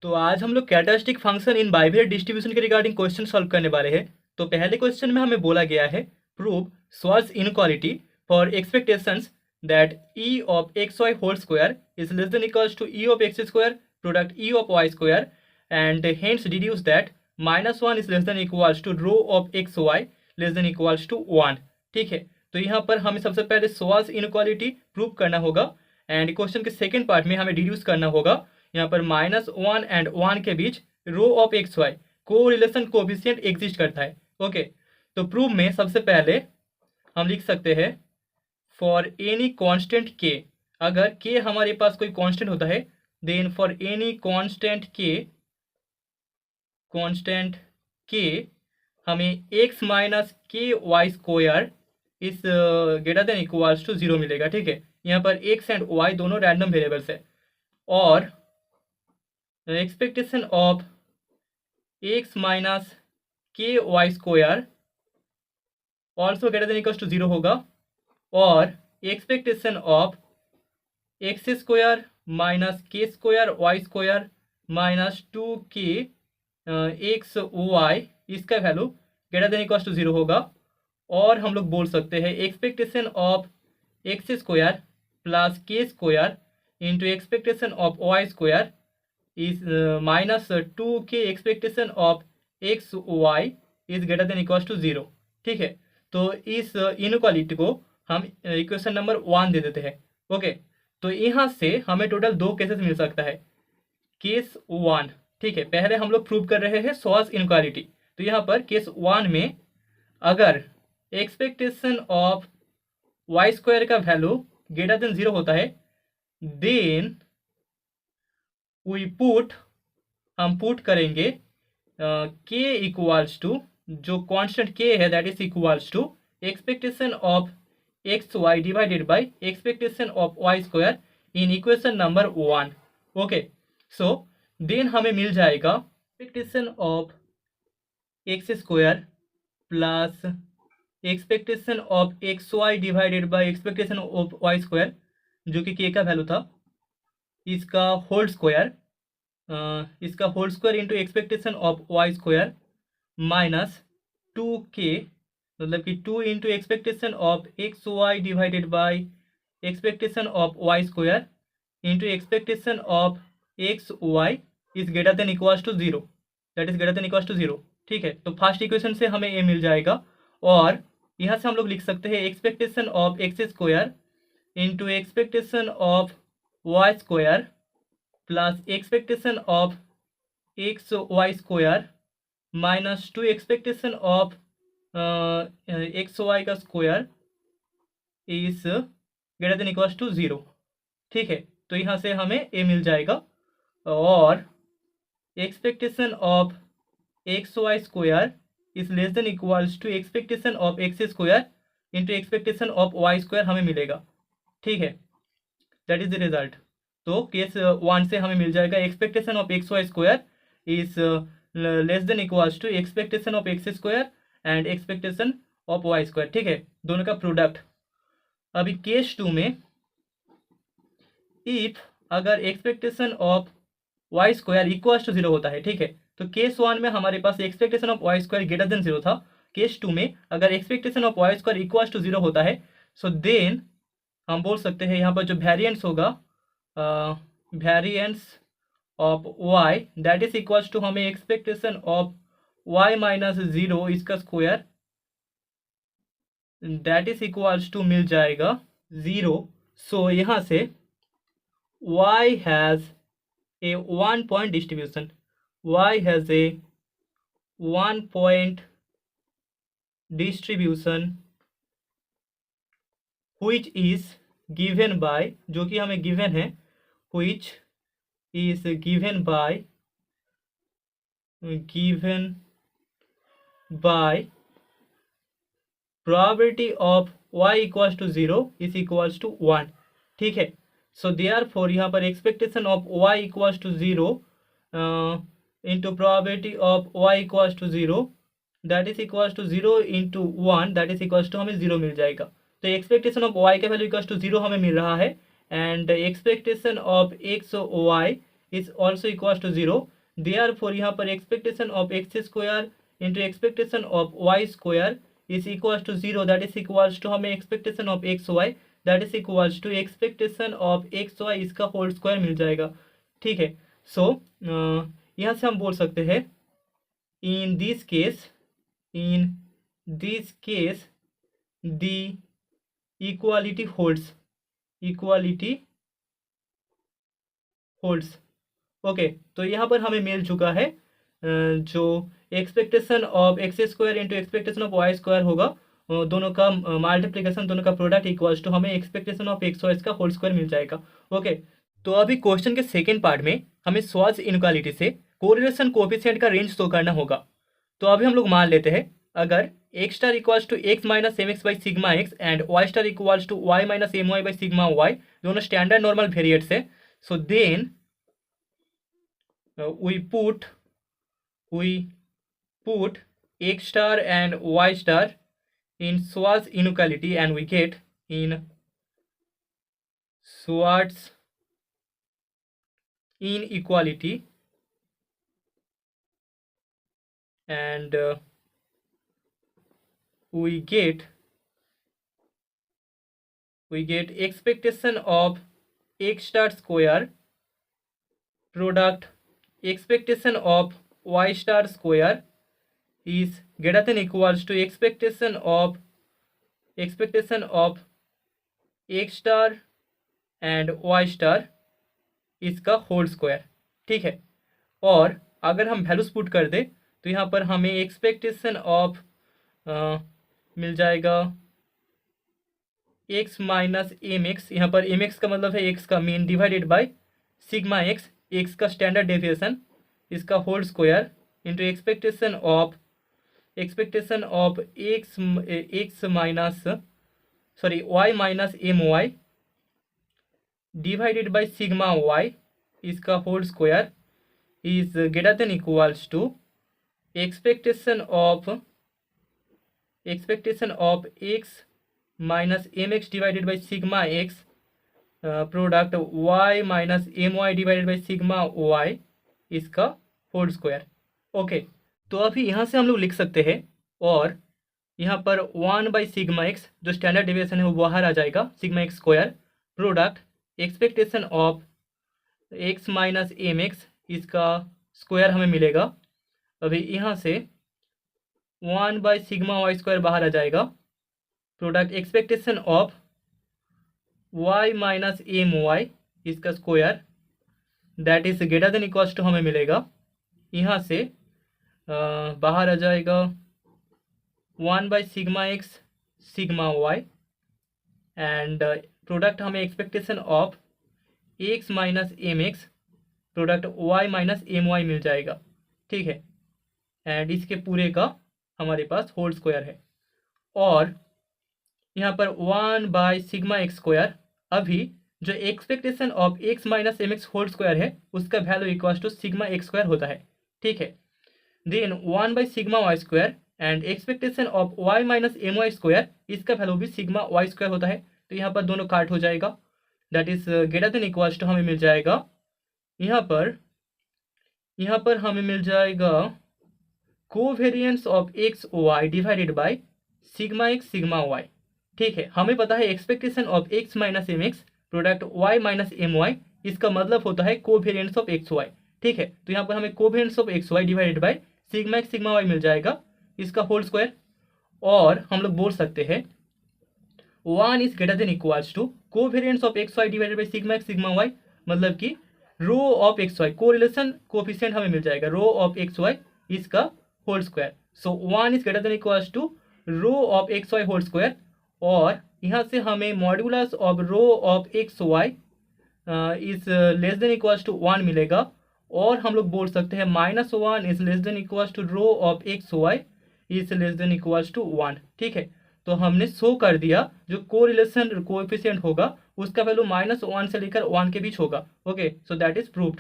तो आज हम लोग characteristic function in bivariate distribution के रिगार्डिंग क्वेश्चन सॉल्व करने वाले हैं। तो पहले क्वेश्चन में हमें बोला गया है prove Schwarz inequality for expectations that E of x Y whole square is less than equals to E of x square product E of Y square and hence deduce that -1 is less than equals to rho of x Y less than equals to 1। ठीक है, तो यहाँ पर हमें सबसे पहले Swarts inequality prove करना होगा एंड क्वेश्चन के सेकेंड पार्ट में हमें डिड्यूस करना होगा यहाँ पर -1 एंड 1 के बीच रो ऑफ एक्स वाई को रिलेशन कोफिशिएंट एग्जिस्ट करता है। ओके, तो प्रूव में सबसे पहले हम लिख सकते हैं फॉर एनी कांस्टेंट के, अगर के हमारे पास कोई कांस्टेंट होता है देन फॉर एनी कांस्टेंट के हमें x minus k y square is greater than equals to 0 मिलेगा। ठीक है, यहाँ पर x एंड y दोनों रैंडम वेरिएबल्स है और expectation of x minus k y square also greater than equals to 0 होगा और expectation of x square minus k square y square minus 2k x y इसका value greater than equals to 0 होगा। और हम लोग बोल सकते हैं expectation of x square plus K square into expectation of Y square is -2k expectation of x Y is greater than equals to 0। ठीक है, तो इस इनइक्वालिटी को हम इक्वेशन नंबर 1 दे देते हैं। ओके, तो यहाँ से हमें टोटल 2 केसेस मिल सकता है। केस 1, ठीक है, पहले हम लोग प्रूव कर रहे हैं स्वार्ट्ज इनइक्वालिटी। तो यहाँ पर केस 1 में अगर एक्सपेक्टेशन ऑफ वाई स्क्वायर का वैल्यू ग्रेटर देन 0 होता है देन हम पुट करेंगे के इक्वल्स टू जो कांस्टेंट के है that is equals to expectation of x Y divided by expectation of Y square in equation number 1। Okay, so then हमें मिल जाएगा expectation of x square plus expectation of x Y divided by expectation of Y square जो कि K का value था इसका whole square into expectation of Y square minus 2k मतलब कि 2 इंटू expectation of x Y divided by expectation of Y square into expectation of x Y is greater than equals to 0, that is greater than equals to 0। ठीक है, तो first equation से हमें ये मिल जाएगा और यहाँ से हम लोग लिख सकते हैं expectation of x square into expectation of Y square plus expectation of x y square minus 2 expectation of x y का square is greater than equals to 0। ठीक है, तो यहाँ से हमें ए मिल जाएगा और expectation of x y square is less than equals to expectation of x square into expectation of Y square हमें मिलेगा। ठीक है, दैट इज द रिजल्ट। तो केस 1 से हमें मिल जाएगा expectation of x y square is less than equals to expectation of x square and expectation of Y square. ठीक है, दोनों का प्रोडक्ट। अभी केस 2 में इफ अगर expectation of Y square equals to 0 होता है, ठीक है, तो केस 1 में हमारे पास expectation of Y square greater than 0 था। केस 2 में अगर expectation of Y square equals to 0 होता है सो देन हम बोल सकते हैं यहाँ पर जो वेरिएंस होगा variance of y that is equals to हमें एक्सपेक्टेशन ऑफ y माइनस 0 इसका square that is equals to मिल जाएगा 0। सो यहाँ से y has a 1 point distribution, y has a 1 point distribution which is given by जो कि हमें given है which is given by probability of y equals to 0 is equals to 1। ठीक है, सो therefore यहाँ पर expectation of y equals to 0 into probability of y equals to 0 that is equals to 0 into 1 that is equals to हमें 0 मिल जाएगा। तो expectation of y का value equals to 0 हमें मिल रहा है and expectation of x Y is also equal to 0, therefore यहाँ पर expectation of x square into expectation of Y square is equal to 0, that is equals to हमें expectation of x y that is equals to expectation of x y इसका whole square मिल जाएगा। ठीक है, सो यहाँ से हम बोल सकते हैं in this case the equality holds. Okay, तो यहाँ पर हमें मिल चुका है जो expectation of x square into expectation of Y square होगा, दोनों का मल्टीप्लिकेशन, दोनों का प्रोडक्ट इक्वल्स टू हमें एक्सपेक्टेशन ऑफ एक्स वाई का होल स्क्वायर मिल जाएगा। ओके, तो अभी क्वेश्चन के सेकेंड पार्ट में हमें स्वाज इनक्वालिटी से कोरिलेशन कोएफिशिएंट का रेंज शो करना होगा। तो अभी हम लोग मान लेते हैं अगर x star equals to x minus m x by sigma x and y star equals to y minus m y by sigma y, दोनों स्टैंडर्ड नॉर्मल वेरिएट्स है। So then we put x star and y star in Schwarz inequality and we get in Schwarz inequality and we get expectation of x star square product expectation of y star square is greater than equals to expectation of x star and y star इसका whole square. ठीक है, और अगर हम values put कर दे तो यहाँ पर हमें एक्सपेक्टेशन ऑफ मिल जाएगा x माइनस एम एक्स, यहाँ पर एम एक्स का मतलब है एक्स का mean divided by sigma x, x का स्टैंडर्ड डेविएशन, इसका whole square into expectation of x minus y minus m y divided by sigma y, इसका whole square is greater than equals to expectation of x minus m x divided by sigma x product y minus m y divided by sigma y इसका whole square. Okay, तो अभी यहाँ से हम लोग लिख सकते हैं और यहाँ पर 1 बाई सिग्मा एक्स जो स्टैंडर्ड डेविएशन है वो बाहर आ जाएगा, sigma x square product expectation of x minus m x इसका स्क्वायर हमें मिलेगा। अभी यहाँ से 1 बाई सिग्मा वाई स्क्वायर बाहर आ जाएगा, product expectation of y minus m y इसका square that is greater than equals to हमें मिलेगा, यहाँ से बाहर आ जाएगा 1 by sigma x sigma y and product हमें expectation of x minus m x product y minus m y मिल जाएगा। ठीक है, एंड इसके पूरे का हमारे पास होल स्क्वायर है और यहाँ पर 1 बाई सिग्मा एक्स स्क्वायर, अभी जो expectation of x minus m x whole square है उसका value equals to sigma x square होता है। ठीक है, then 1 by sigma y square and expectation of y minus m y square इसका value भी सिग्मा वाई स्क्वायर होता है। तो यहाँ पर दोनों काट हो जाएगा, that is greater than equals to हमें मिल जाएगा, यहाँ पर हमें मिल जाएगा covariance of x Y divided by sigma x sigma y. ठीक है, हमें पता है expectation of x minus m x product y minus m y इसका मतलब होता है कोवेरिएंस ऑफ एक्स वाई। ठीक है, तो यहाँ पर हमें covariance of x Y divided by sigma x sigma y मिल जाएगा, इसका होल स्क्वायर। और हम लोग बोल सकते हैं 1 is greater than equals to covariance of x Y divided by sigma x sigma y, मतलब कि rho of x y correlation coefficient हमें मिल जाएगा रो ऑफ एक्स वाई इसका whole square. So 1 is greater than equals to rho of x Y whole square, और यहाँ से हमें modulus of rho of x Y is less than equals to 1 मिलेगा, और हम लोग बोल सकते हैं -1 is less than equals to rho of x Y is less than equals to 1। ठीक है, तो हमने शो कर दिया जो कोरिलेशन कोएफिशिएंट होगा उसका वैल्यू -1 से लेकर 1 के बीच होगा। Okay, so that is proved.